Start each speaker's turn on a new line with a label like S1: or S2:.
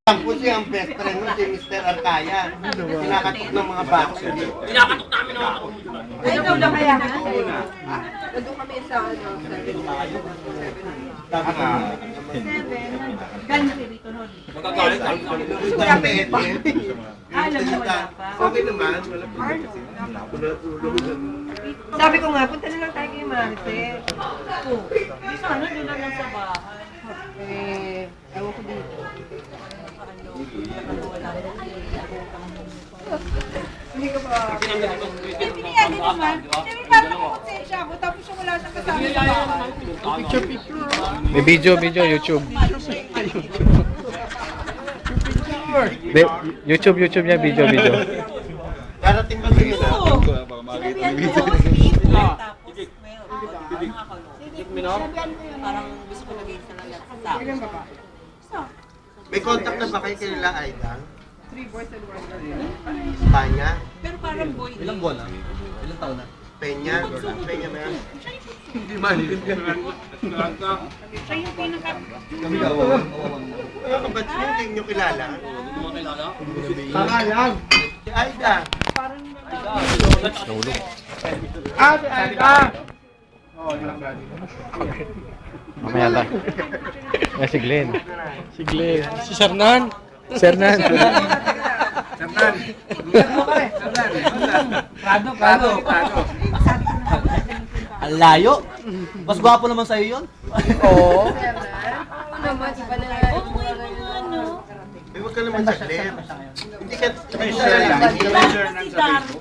S1: Tampo siya ang best friend mo, si Mr. Arcaya. Kinakatok ng mga boxer.
S2: Pinakatok namin ako.
S3: Ay, ikaw na kaya ka sa'yo. Nandun kami sa ano, 7.
S1: Sabi nga.
S3: 7. Galing si Rito nun.
S2: Magkagalit ka.
S1: Dati ete.
S3: Alam mo wala pa.
S1: Okay naman. Wala pa.
S3: Sabi ko nga, punta na lang tayo kay Maricel.
S4: Di sana doon na lang sa bahay.
S3: Ewan ko dito. Hindi ko ba?
S4: Piniyanin naman. Siyempre parang nakakonsensya ako tapos siya wala siyang kasama sa bahay.
S5: May video, YouTube. YouTube niya, video.
S1: Darating ba sa'yo na?
S4: Sinabihan ko, sleep lang tapos parang gusto ko nag-iisa lang lahat sa tao.
S1: May contact na ba kayo kanila, Aida?
S3: 3 boys and 1 girl.
S1: Tanya?
S4: Pero parang boy.
S6: Ilang buwan na? Ilang taon na?
S1: Peña? Peña ba yan?
S6: Hindi man.
S4: Siya yung pinaka...
S6: Kami kawawan.
S1: Mga kabatch mo, hindi nyo kilala?
S2: Hindi mo kilala?
S1: Pangalan? Si Aida.
S5: Si Aida! Mamaya lang. Si Glenn. Si Sernan.
S6: Prado. Ang layo. Mas gwapo naman sa'yo yun.
S5: Oo.
S3: Naman, iba na nga.
S4: ano?
S1: Ay, huwag ka naman saglit. Hindi ka
S4: Si Darwin.